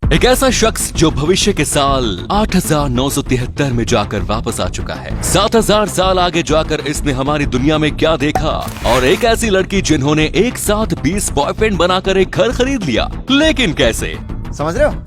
एक ऐसा शख्स जो भविष्य के साल 8973 में जाकर वापस आ चुका है। 7000 साल आगे जाकर इसने हमारी दुनिया में क्या देखा, और एक ऐसी लड़की जिन्होंने एक साथ 20 बॉयफ्रेंड बनाकर एक घर खरीद लिया, लेकिन कैसे, समझ रहे हो?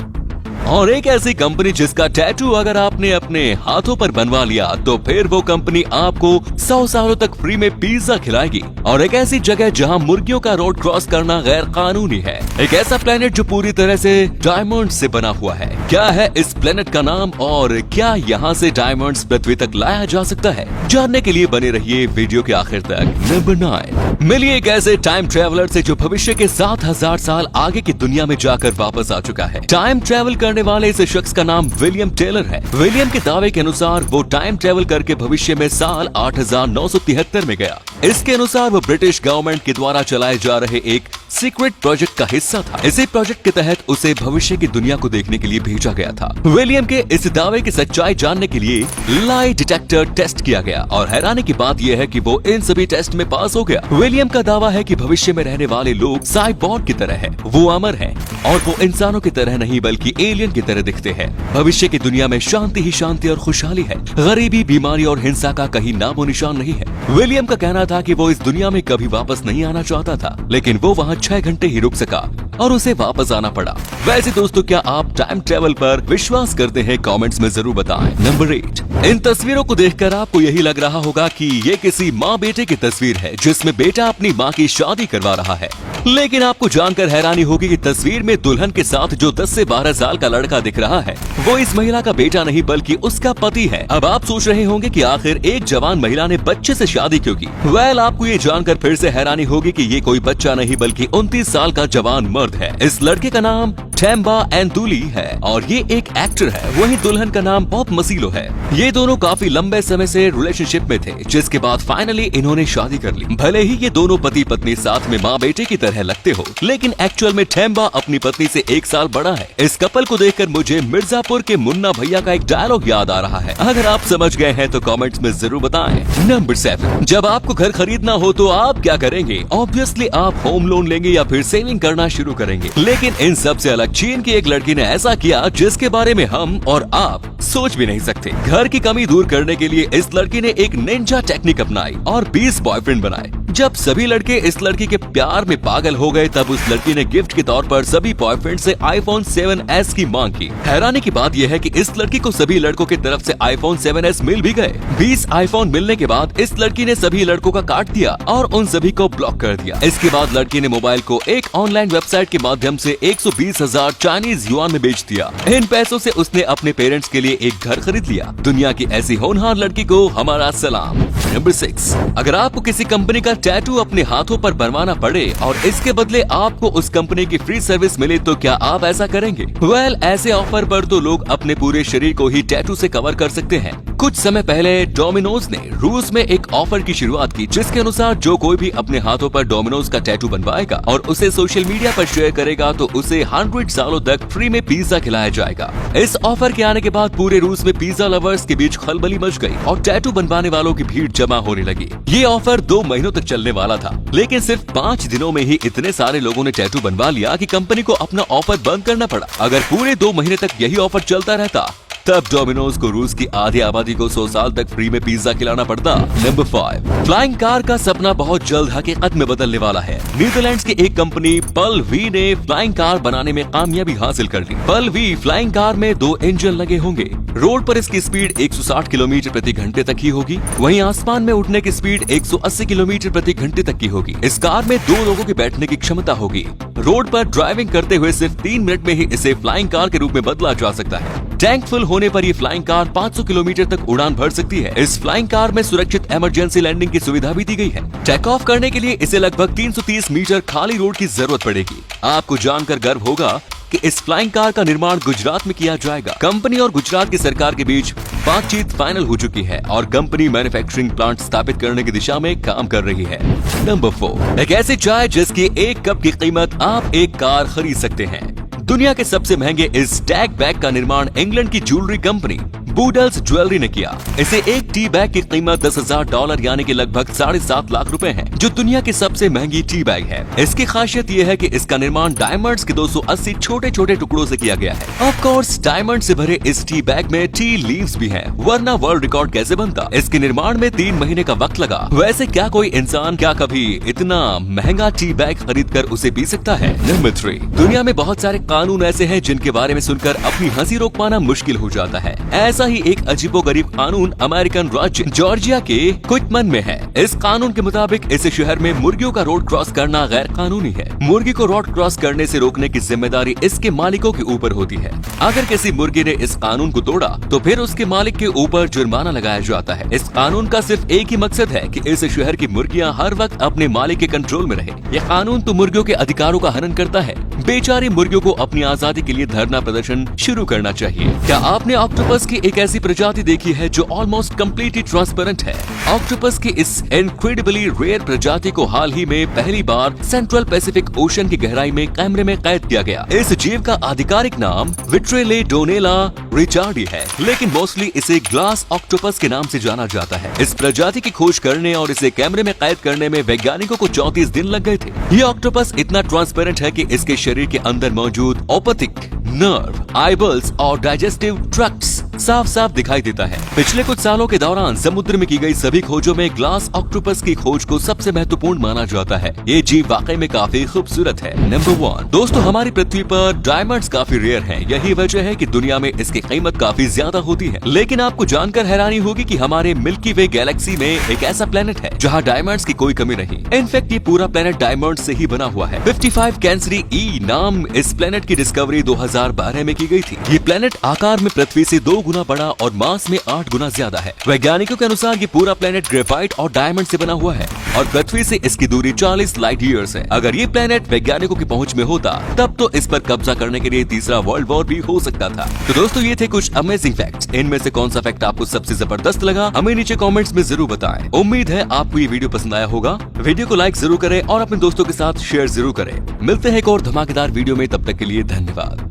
और एक ऐसी कंपनी जिसका टैटू अगर आपने अपने हाथों पर बनवा लिया तो फिर वो कंपनी आपको 100 सालों तक फ्री में पिज्जा खिलाएगी, और एक ऐसी जगह जहां मुर्गियों का रोड क्रॉस करना गैर कानूनी है। एक ऐसा प्लेनेट जो पूरी तरह से डायमंड से बना हुआ है। क्या है इस प्लेनेट का नाम और क्या यहाँ से डायमंड्स पृथ्वी तक लाया जा सकता है? जानने के लिए बने रहिए वीडियो के आखिर तक। नंबर 9, मिलिए एक ऐसे टाइम ट्रेवलर से जो भविष्य के 7000 साल आगे की दुनिया में जाकर वापस आ चुका है। टाइम ट्रेवल करने वाले इस शख्स का नाम विलियम टेलर है। विलियम के दावे के अनुसार वो टाइम ट्रेवल करके भविष्य में साल 8973 में गया। इसके अनुसार वो ब्रिटिश गवर्नमेंट के द्वारा चलाए जा रहे एक सीक्रेट प्रोजेक्ट का हिस्सा था। इसी प्रोजेक्ट के तहत उसे भविष्य की दुनिया को देखने के लिए भेजा गया था। विलियम के इस दावे की सच्चाई जानने के लिए लाई डिटेक्टर टेस्ट किया गया, और हैरानी की बात यह है कि वो इन सभी टेस्ट में पास हो गया। विलियम का दावा है कि भविष्य में रहने वाले लोग साइबॉर्ग की तरह है, वो अमर है और वो इंसानों की तरह नहीं बल्कि एलियन की तरह दिखते हैं। भविष्य की दुनिया में शांति ही शांति और खुशहाली है। गरीबी, बीमारी और हिंसा का कहीं नामो निशान नहीं है। विलियम का कहना था कि वो इस दुनिया में कभी वापस नहीं आना चाहता था, लेकिन वो वहाँ 6 घंटे ही रुक सका और उसे वापस आना पड़ा। वैसे दोस्तों, क्या आप टाइम ट्रेवल पर विश्वास करते हैं? कमेंट्स में जरूर बताएं। नंबर 8, इन तस्वीरों को देखकर आपको यही लग रहा होगा कि ये किसी माँ बेटे की तस्वीर है जिसमें बेटा अपनी माँ की शादी करवा रहा है, लेकिन आपको जानकर हैरानी होगी कि तस्वीर में दुल्हन के साथ जो 10 से 12 साल का लड़का दिख रहा है वो इस महिला का बेटा नहीं बल्कि उसका पति है। अब आप सोच रहे होंगे कि आखिर एक जवान महिला ने बच्चे से शादी क्यों की? वेल, आपको ये जानकर फिर से हैरानी होगी कि ये कोई बच्चा नहीं बल्कि 29 साल का जवान मर्द है। इस लड़के का नाम थेम्बा एंतुली है और ये एक एक्टर है। वहीं दुल्हन का नाम बॉब मसीलो है। ये दोनों काफी लंबे समय से रिलेशनशिप में थे, जिसके बाद फाइनली इन्होंने शादी कर ली। भले ही ये दोनों पति पत्नी साथ में माँ बेटे की तरह लगते हो, लेकिन एक्चुअल में थेम्बा अपनी पत्नी से 1 साल बड़ा है। इस कपल को देखकर मुझे मिर्जापुर के मुन्ना भैया का एक डायलॉग याद आ रहा है। अगर आप समझ गए हैं तो कमेंट्स में जरूर बताएं। नंबर 7, जब आपको घर खरीदना हो तो आप क्या करेंगे? ऑब्वियसली आप होम लोन लेंगे या फिर सेविंग करना शुरू करेंगे, लेकिन इन सब से अलग चीन की एक लड़की ने ऐसा किया जिसके बारे में हम और आप सोच भी नहीं सकते। घर की कमी दूर करने के लिए इस लड़की ने एक निंजा टेक्निक अपनाई और 20 बॉयफ्रेंड बनाए। जब सभी लड़के इस लड़की के प्यार में पागल हो गए तब उस लड़की ने गिफ्ट के तौर पर सभी बॉयफ्रेंड से iPhone 7s की मांग की। हैरानी की बात यह है कि इस लड़की को सभी लड़कों की तरफ से iPhone 7s मिल भी गए। 20 iPhone मिलने के बाद इस लड़की ने सभी लड़कों का काट दिया और उन सभी को ब्लॉक कर दिया। इसके बाद लड़की ने मोबाइल को एक ऑनलाइन वेबसाइट के माध्यम से 120,000 चाइनीज युआन में बेच दिया। इन पैसों से उसने अपने पेरेंट्स के लिए एक घर खरीद लिया। दुनिया की ऐसी होनहार लड़की को हमारा सलाम। नंबर 6, अगर आपको किसी कंपनी का टैटू अपने हाथों पर बनवाना पड़े और इसके बदले आपको उस कंपनी की फ्री सर्विस मिले तो क्या आप ऐसा करेंगे? वेल, ऐसे ऑफर पर तो लोग अपने पूरे शरीर को ही टैटू से कवर कर सकते हैं। कुछ समय पहले डोमिनोज ने रूस में एक ऑफर की शुरुआत की जिसके अनुसार जो कोई भी अपने हाथों पर डोमिनोज का टैटू बनवाएगा और उसे सोशल मीडिया पर शेयर करेगा तो उसे 100 सालों तक फ्री में पिज्जा खिलाया जाएगा। इस ऑफर के आने के बाद पूरे रूस में पिज्जा लवर्स के बीच खलबली मच गई और टैटू बनवाने वालों की भीड़ जमा होने लगी। ये ऑफर 2 महीनों तक चलने वाला था, लेकिन सिर्फ 5 दिनों में ही इतने सारे लोगों ने टैटू बनवा लिया कि कंपनी को अपना ऑफर बंद करना पड़ा। अगर पूरे 2 महीने तक यही ऑफर चलता रहता तब डोमिनोज को रूस की आधी आबादी को 100 साल तक फ्री में पिज्जा खिलाना पड़ता। नंबर 5, फ्लाइंग कार का सपना बहुत जल्द हकीकत में बदलने वाला है। नीदरलैंड्स की एक कंपनी पल वी ने फ्लाइंग कार बनाने में कामयाबी हासिल कर ली। पल वी फ्लाइंग कार में 2 इंजन लगे होंगे। रोड पर इसकी स्पीड 160 किलोमीटर प्रति घंटे तक ही होगी, वहीं आसमान में उड़ने की स्पीड 180 किलोमीटर प्रति घंटे तक की होगी। इस कार में 2 लोगों की बैठने की क्षमता होगी। रोड पर ड्राइविंग करते हुए सिर्फ 3 मिनट में ही इसे फ्लाइंग कार के रूप में बदला जा सकता है। टैंक फुल होने पर ये फ्लाइंग कार 500 किलोमीटर तक उड़ान भर सकती है। इस फ्लाइंग कार में सुरक्षित इमरजेंसी लैंडिंग की सुविधा भी दी गई है। टेक ऑफ करने के लिए इसे लगभग 330 मीटर खाली रोड की जरूरत पड़ेगी। आपको जानकर गर्व होगा कि इस फ्लाइंग कार का निर्माण गुजरात में किया जाएगा। कंपनी और गुजरात की सरकार के बीच बातचीत फाइनल हो चुकी है और कंपनी मैन्युफैक्चरिंग प्लांट स्थापित करने की दिशा में काम कर रही है। नंबर 4, एक ऐसी चाय जिसकी 1 कप की कीमत आप एक कार खरीद सकते हैं। दुनिया के सबसे महंगे इस टैग बैग का निर्माण इंग्लैंड की ज्वेलरी कंपनी बूडल्स ज्वेलरी ने किया। इसे एक टी बैग की कीमत $10,000 यानी कि लगभग 7.5 लाख रुपए है, जो दुनिया की सबसे महंगी टी बैग है। इसकी खासियत ये है कि इसका निर्माण डायमंड्स के 280 छोटे छोटे टुकड़ों से किया गया है। ऑफ कोर्स डायमंड से भरे इस टी बैग में टी लीव्स भी हैं, वरना वर्ल्ड रिकॉर्ड कैसे बनता। इसके निर्माण में 3 महीने का वक्त लगा। वैसे क्या कोई इंसान क्या कभी इतना महंगा टी बैग खरीद कर उसे पी सकता है? नंबर 3, दुनिया में बहुत सारे कानून ऐसे हैं जिनके बारे में सुनकर अपनी हंसी रोक पाना मुश्किल हो जाता है। ऐसा ही एक अजीबोगरीब कानून अमेरिकन राज्य जॉर्जिया के क्विटमन में है। इस कानून के मुताबिक इस शहर में मुर्गियों का रोड क्रॉस करना गैर कानूनी है। मुर्गी को रोड क्रॉस करने से रोकने की जिम्मेदारी इसके मालिकों के ऊपर होती है। अगर किसी मुर्गी ने इस कानून को तोड़ा तो फिर उसके मालिक के ऊपर जुर्माना लगाया जाता है। इस कानून का सिर्फ एक ही मकसद है कि इस शहर की मुर्गियां हर वक्त अपने मालिक के कंट्रोल में रहे। यह कानून तो मुर्गियों के अधिकारों का हनन करता है। बेचारी मुर्गियों को अपनी आजादी के लिए धरना प्रदर्शन शुरू करना चाहिए। क्या आपने ऑक्टोपस की एक ऐसी प्रजाति देखी है जो ऑलमोस्ट कम्प्लीटली ट्रांसपेरेंट है? ऑक्टोपस की इस इनक्रेडिबली रेयर प्रजाति को हाल ही में पहली बार सेंट्रल पैसिफिक ओशन की गहराई में कैमरे में कैद किया गया। इस जीव का आधिकारिक नाम विट्रेलेडोनेला रिचार्डी है, लेकिन मोस्टली इसे ग्लास ऑक्टोपस के नाम से जाना जाता है। इस प्रजाति की खोज करने और इसे कैमरे में कैद करने में वैज्ञानिकों को 34 दिन लग गए थे। ये ऑक्टोपस इतना ट्रांसपेरेंट है कि इसके शरीर के अंदर मौजूद ओपथिक नर्व, आईबल्स और डाइजेस्टिव ट्रैक्ट्स साफ साफ दिखाई देता है। पिछले कुछ सालों के दौरान समुद्र में की गई सभी खोजों में ग्लास ऑक्टोपस की खोज को सबसे महत्वपूर्ण माना जाता है। ये जीव वाकई में काफी खूबसूरत है। नंबर 1, दोस्तों हमारी पृथ्वी पर डायमंड्स काफी रेयर हैं। यही वजह है कि दुनिया में इसकी कीमत काफी ज्यादा होती है। लेकिन आपको जानकर हैरानी होगी कि हमारे मिल्की वे गैलेक्सी में एक ऐसा प्लेनेट है जहाँ डायमंड्स की कोई कमी नहीं। इनफैक्ट ये पूरा प्लेनेट डायमंड से ही बना हुआ है। 55 कैंसरी ई नाम इस प्लेनेट की डिस्कवरी 2012 में की गई थी। ये प्लेनेट आकार में पृथ्वी से 2 गुना बड़ा और मास में 8 गुना ज्यादा है। वैज्ञानिकों के अनुसार ये पूरा प्लेनेट ग्रेफाइट और डायमंड से बना हुआ है और पृथ्वी से इसकी दूरी 40 लाइट ईयर्स है। अगर ये प्लेनेट वैज्ञानिकों की पहुंच में होता तब तो इस पर कब्जा करने के लिए तीसरा वर्ल्ड वॉर भी हो सकता था। तो दोस्तों ये थे कुछ अमेजिंग फैक्ट्स। इनमें से कौन सा फैक्ट आपको सबसे जबरदस्त लगा हमें नीचे कमेंट्स में जरूर बताएं। उम्मीद है आपको ये वीडियो पसंद आया होगा। वीडियो को लाइक जरूर करें और अपने दोस्तों के साथ शेयर जरूर करें। मिलते हैं एक और धमाकेदार वीडियो में, तब तक के लिए धन्यवाद।